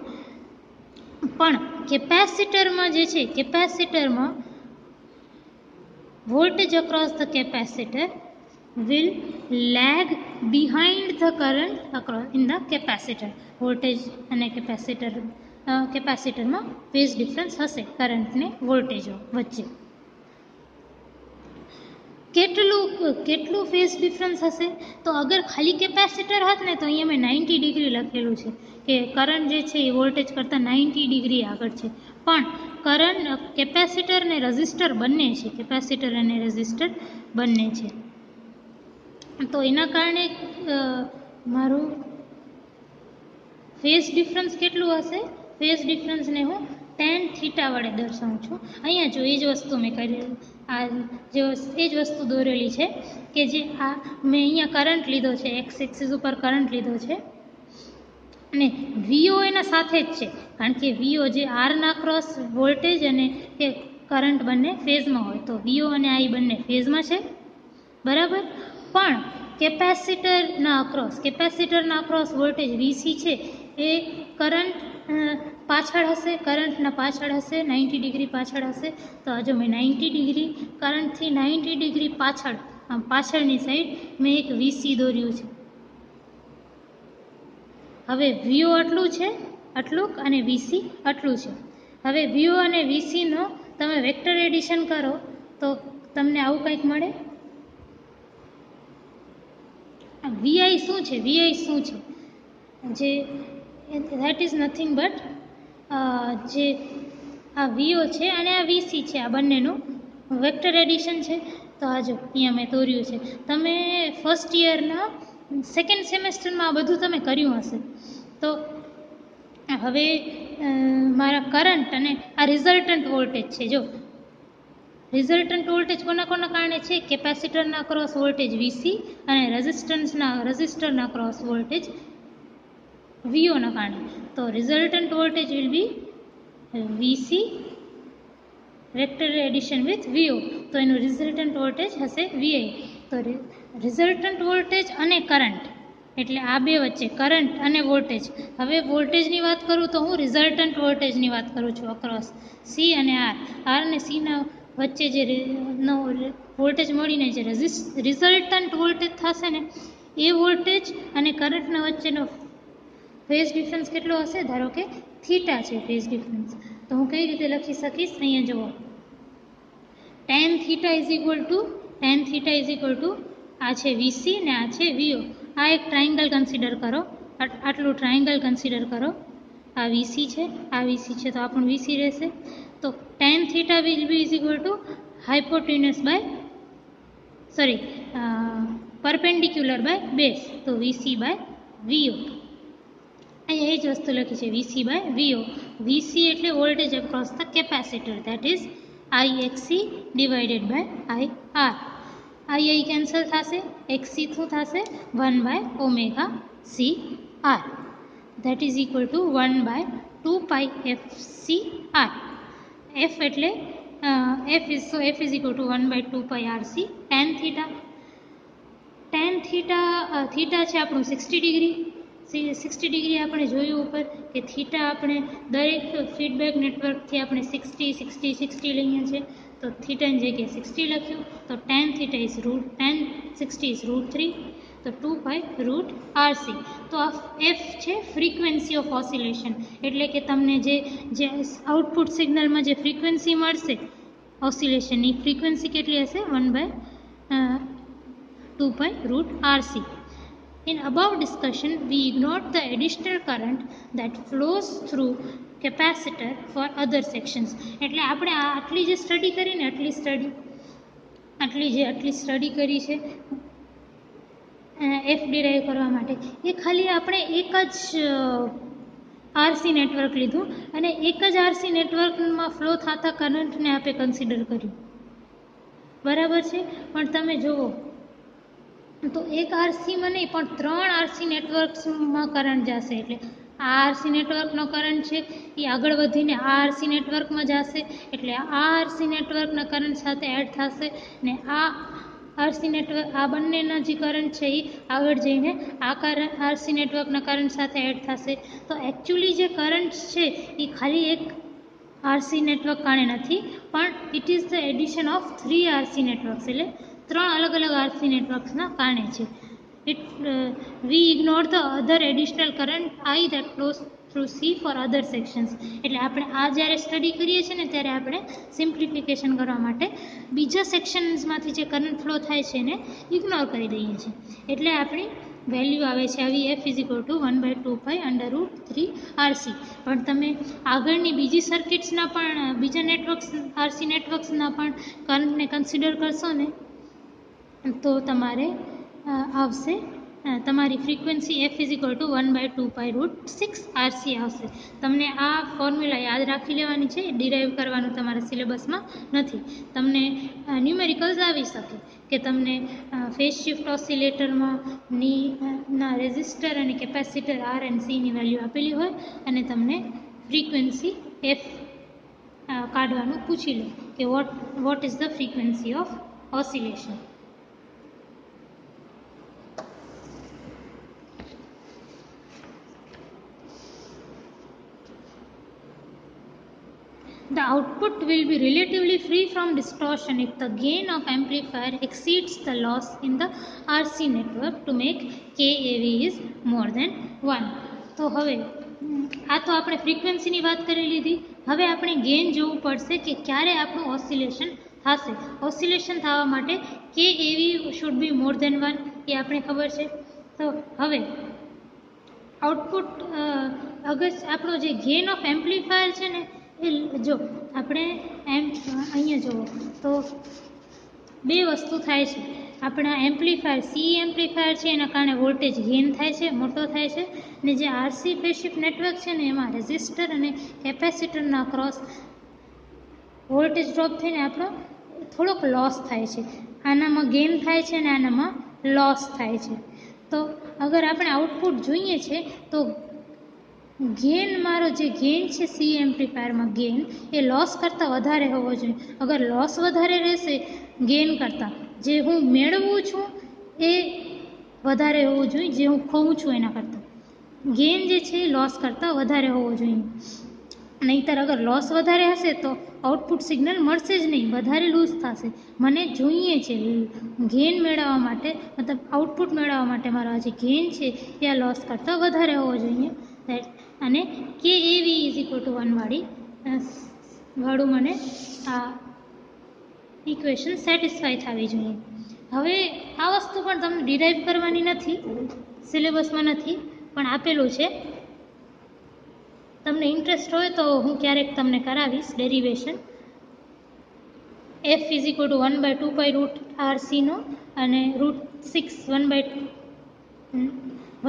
પણ કેપેસિટરમાં જે છે, કેપેસિટરમાં voltage across the capacitor will lag behind the current across in the capacitor. Voltage અને કેપેસિટરમાં ફેઝ ડિફરન્સ હશે કરંટ ને વોલ્ટેજો વચ્ચે. કેટલું ફેઝ ડિફરન્સ હશે? તો અગર ખાલી કેપેસિટર હોત ને તો અહીંયા મેં 90 ડિગ્રી લખેલું છે કે કરંટ જે છે એ વોલ્ટેજ કરતાં 90 ડિગ્રી આગળ છે. પણ કરંટ કેપેસિટર ને રેઝિસ્ટર બંને છે, કેપેસિટર અને રેઝિસ્ટર બંને છે. તો એના કારણે મારું ફેઝ ડિફરન્સ કેટલું હશે? ફેઝ ડિફરન્સને હું tan થીટા વડે દર્શાવું છું. અહીંયા જો એ જ વસ્તુ મેં કરી, એ જ વસ્તુ દોરેલી છે કે જે મેં અહીંયા કરંટ લીધો છે, એક્સ એક્સિસ ઉપર કરંટ લીધો છે અને વીઓ એના સાથે જ છે, કારણ કે વીઓ જે આરના ક્રોસ વોલ્ટેજ અને એ કરંટ બંને ફેઝમાં હોય, તો વીઓ અને આઈ બંને ફેઝમાં છે, બરાબર. પણ કેપેસિટરના અક્રોસ વોલ્ટેજ વીસી છે એ કરંટ પાછળ હશે, કરંટના પાછળ હશે, 90 ડિગ્રી પાછળ હશે. તો આ જો મેં 90 ડિગ્રી કરંટથી 90 ડિગ્રી પાછળની સાઈડ મેં એક વીસી દોર્યું છે. હવે વીઓ આટલું છે, આટલું, અને વીસી આટલું છે. હવે વીઓ અને વીસીનો તમે વેક્ટર એડિશન કરો તો તમને આવું કંઈક મળે. વીઆઈ શું છે? વીઆઈ શું છે? જે ધેટ ઇઝ નથિંગ બટ જે આ વીઓ છે અને આ વીસી છે, આ બંનેનું વેક્ટર એડિશન છે. તો આ જો અહીંયા મેં દોર્યું છે. તમે ફર્સ્ટ યરના સેકન્ડ સેમેસ્ટરમાં આ બધું તમે કર્યું હશે. તો હવે મારા કરંટ અને આ રિઝલ્ટન્ટ વોલ્ટેજ છે. જો રિઝલ્ટન્ટ વોલ્ટેજ કોના કારણે છે? કેપેસિટરના ક્રોસ વોલ્ટેજ વીસી અને રેઝિસ્ટરના ક્રોસ વોલ્ટેજ વીઓના કારણે. તો resultant voltage will be VC vector addition with V O. તો એનું રિઝલ્ટન્ટ વોલ્ટેજ હશે વીઆઈ. તો રિઝલ્ટન્ટ વોલ્ટેજ અને કરંટ, એટલે આ બે વચ્ચે કરંટ અને વોલ્ટેજ. હવે વોલ્ટેજની વાત કરું તો હું રિઝલ્ટન્ટ વોલ્ટેજની વાત કરું છું અક્રોસ સી અને આર. આર અને સીના વચ્ચે જે વોલ્ટેજ મળીને જે રિઝલ્ટન્ટ વોલ્ટેજ થશે ને, એ વોલ્ટેજ અને કરંટના વચ્ચેનો ફેઝ ડિફરન્સ કેટલો હશે? ધારો કે થીટા છે ફેઝ ડિફરન્સ. તો હું કઈ રીતે લખી શકીશ? અહીંયા જુઓ, tan theta is equal two આ છે વીસી ને આ છે વીઓ. આ એક ટ્રાયંગલ કન્સિડર કરો, આટલું ટ્રાયંગલ કન્સિડર કરો. આ વીસી છે, આ વીસી છે, તો આ પણ વીસી રહેશે. તો tan theta will be is equal to perpendicular by base. તો વીસી બાય વીઓ. અહીંયા એ જ વસ્તુ લખી છે, વીસી બાય વીઓ. વીસી એટલે voltage across the capacitor, that is IXC divided by I R. I cancel થશે, એક્સી શું થશે? 1/ωc R, that is equal to 1/2πfcr. F એટલે F is equal to 1/2πrc tan theta. tan theta છે આપણું 60 degree. 60 degree આપણે જોયું ઉપર કે થીટા આપણે દરેક ફીડબેક નેટવર્કથી આપણે 60 લઈએ છીએ. તો થીટાની જગ્યાએ 60 લખ્યું. તો tan 60 ઇઝ √3, તો 2π√RC. તો આ એફ છે ફ્રીક્વન્સી ઓફ ઓસિલેશન, એટલે કે તમને જે આઉટપુટ સિગ્નલમાં જે ફ્રીક્વન્સી મળશે ઓસિલેશનની ફ્રીક્વન્સી કેટલી હશે? 1/2π√RC. In above discussion, we ignored the additional current that flows through capacitor for other sections. એટલે આપણે આટલી જે સ્ટડી કરી ને, આટલી સ્ટડી કરી છે, એફ ડિરાઈવ કરવા માટે. એ ખાલી આપણે એક જ આરસી નેટવર્ક લીધું અને એક જ આરસી નેટવર્કમાં ફ્લો થતા કરંટને આપણે કન્સિડર કર્યું, બરાબર છે. પણ તમે જુઓ તો એક આરસીમાં નહીં પણ 3 આરસી નેટવર્ક્સમાં કરંટ જશે. એટલે આ આરસી નેટવર્કનો કરંટ છે એ આગળ વધીને આ આરસી નેટવર્કમાં જશે, એટલે આ આરસી નેટવર્કના કરંટ સાથે એડ થશે ને આ આરસી નેટવર્ક, આ બંનેના જે કરંટ છે એ આગળ જઈને આ આરસી નેટવર્કના કરંટ સાથે એડ થશે. તો એકચ્યુઅલી જે કરંટ છે એ ખાલી એક આરસી નેટવર્ક કારણે નથી, પણ it is the addition of 3 RC networks, એટલે 3 અલગ અલગ આરસી નેટવર્ક્સના કારણે છે. We ignore the other additional current I that flows through C for other sections. એટલે આપણે આ જ્યારે સ્ટડી કરીએ છીએ ને ત્યારે આપણે સિમ્પ્લિફિકેશન કરવા માટે બીજા સેક્શન્સમાંથી જે કરંટ ફ્લો થાય છે એને ઇગ્નોર કરી દઈએ છીએ. એટલે આપણી વેલ્યુ આવે છે આવી F is equal to 1/2π√3 RC. પણ તમે આગળની બીજી સર્કિટ્સના પણ બીજા નેટવર્ક્સ આરસી નેટવર્ક્સના પણ કરંટને કન્સિડર કરશો ને તો તમારે આવશે તમારી frequency F is equal to 1/2π√6 RC આવશે. તમને આ ફોર્મ્યુલા યાદ રાખી લેવાની છે, ડિરાઈવ કરવાનું તમારા સિલેબસમાં નથી. તમને ન્યુમેરિકલ્સ આવી શકે કે તમને ફેઝ શિફ્ટ ઓસિલેટરમાં ના રેઝિસ્ટર અને કેપેસિટર આર એન્ડ સીની વેલ્યુ આપેલી હોય અને તમને ફ્રીક્વન્સી એફ કાઢવાનું પૂછી લે કે what is the frequency of oscillation. The output will be relatively free from distortion if the gain of amplifier exceeds the loss in the RC network to make KAV is more than 1. તો હવે આ તો આપણે ફ્રીક્વન્સીની વાત કરી લીધી. હવે આપણે ગેઇન જોવું પડશે કે ક્યારે આપણું ઓસિલેશન થશે. ઓસિલેશન થવા માટે KAV શુડ બી મોર દેન 1 એ આપણે ખબર છે. તો હવે આઉટપુટ અગર આપણો જે ગેઇન ઓફ એમ્પ્લીફાયર છે ને એ જો આપણે એમ અહીંયા જુઓ તો બે વસ્તુ થાય છે. આપણા એમ્પ્લીફાયર સી એમ્પ્લીફાયર છે એના કારણે વોલ્ટેજ ગેઇન થાય છે, મોટો થાય છે. ને જે આરસી ફેઝ શિફ્ટ નેટવર્ક છે ને એમાં રેઝિસ્ટર અને કેપેસિટરના ક્રોસ વોલ્ટેજ ડ્રોપ થઈને આપણો થોડોક લોસ થાય છે. આનામાં ગેઇન થાય છે અને આનામાં લોસ થાય છે. તો અગર આપણે આઉટપુટ જોઈએ છે તો ગેઇન, મારો જે ગેઇન છે સી એમ્પ્લીફાયરમાં ગેઇન એ લોસ કરતાં વધારે હોવો જોઈએ. અગર લોસ વધારે રહેશે ગેઇન કરતાં, જે હું મેળવું છું એ વધારે હોવું જોઈએ, જે હું ખોઉં છું એના કરતાં. ગેઇન જે છે એ લોસ કરતાં વધારે હોવો જોઈએ. નહીંતર અગર લોસ વધારે હશે તો આઉટપુટ સિગ્નલ મળશે જ નહીં, વધારે લૂઝ થશે. મને જોઈએ છે ગેઇન મેળવવા માટે, મતલબ આઉટપુટ મેળવવા માટે મારો આ જે ગેઇન છે એ આ લોસ કરતાં વધારે હોવો જોઈએ. અને KAV ઇઝ ઇક્વલ ટુ 1 વાળું મને આ ઇક્વેશન સેટિસ્ફાય થવી જોઈએ. હવે આ વસ્તુ પણ તમને ડિરાઈવ કરવાની નથી, સિલેબસમાં નથી, પણ આપેલું છે. તમને ઇન્ટરેસ્ટ હોય તો હું ક્યારેક તમને કરાવીશ derivation. F is equal to 1/2π√RCનો અને √6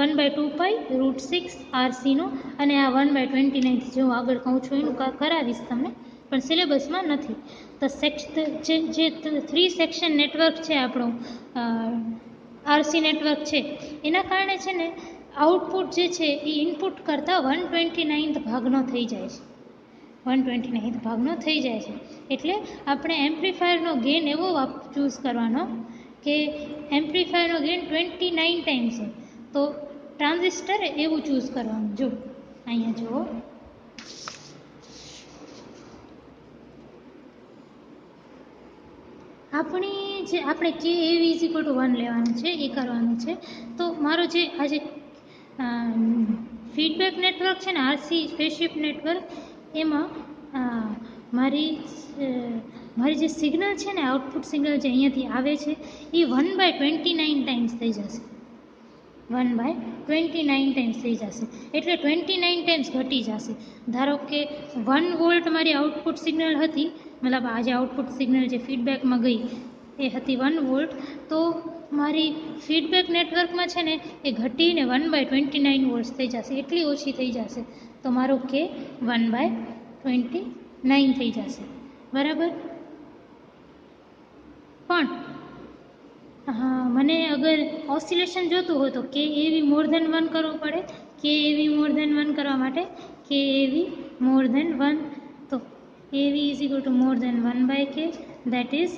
1/2π√6 RCનો અને આ 1/29 જે હું આગળ કહું છું એનું કરાવીશ તમને, પણ સિલેબસમાં નથી. તો જે 3 સેક્શન નેટવર્ક છે આપણું આરસી નેટવર્ક છે એના કારણે છે ને આઉટપુટ જે છે એ ઇનપુટ કરતાં 1/29 ભાગનો થઈ જાય છે. 1/29 ભાગનો થઈ જાય છે. એટલે આપણે એમ્પ્લીફાયરનો ગેઇન એવો ચૂઝ કરવાનો કે એમ્પ્લીફાયરનો ગેઇન 29 ટાઈમ્સ છે. તો ટ્રાન્ઝિસ્ટર એવું ચૂઝ કરવાનું. જો અહીંયા જુઓ, આપણે KAV ઇઝ ઇક્વલ ટુ 1 લેવાનું છે, એ કરવાનું છે. તો મારો જે આજે ફીડબેક નેટવર્ક છે ને આરસી ફેઝ શિફ્ટ નેટવર્ક, એમાં મારી જે સિગ્નલ છે ને આઉટપુટ સિગ્નલ જે અહીંયાથી આવે છે એ 1/29 ટાઈમ્સ થઈ જશે. 1/29 ટાઈમ્સ થઈ જશે. એટલે 29 ટાઈમ્સ ઘટી જશે. ધારો કે 1 વોલ્ટ મારી આઉટપુટ સિગ્નલ હતી, મતલબ આજે આઉટપુટ સિગ્નલ જે ફીડબેકમાં ગઈ એ હતી 1 વોલ્ટ, તો મારી ફીડબેક નેટવર્કમાં છે ને એ ઘટીને 1/29 વોલ્ટ્સ થઈ જશે, એટલી ઓછી થઈ જશે. તો મારો કે 1/29 થઈ જશે. બરાબર. પણ મને અગર ઓસિલેશન જોતું હોય તો કે એવી મોર ધેન 1 કરવું પડે. કે એવી મોર ધેન 1 કરવા માટે કે એવી મોર ધેન 1, તો AV is equal to more than 1/k, that is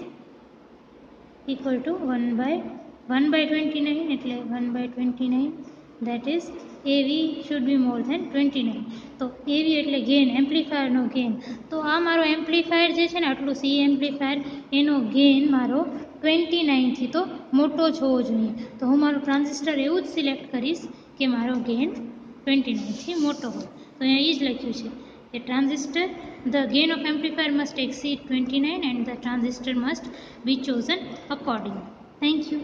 equal to 1/29, એટલે 1/29, that is AV should be more than 29. તો એવી એટલે ગેઇન, એમ્પ્લીફાયરનો ગેઇન. તો આ મારો એમ્પ્લીફાયર જે છે ને આટલું સી એમ્પ્લીફાયર, એનો ગેઇન મારો 29 તો મોટો જ હોવો જોઈએ. તો હું મારું ટ્રાન્ઝિસ્ટર એવું જ સિલેક્ટ કરીશ કે મારો ગેઇન 29 મોટો હોય. તો અહીંયા એ જ લખ્યું છે કે transistor, the gain of amplifier must exceed 29 and the transistor must be chosen accordingly. Thank you.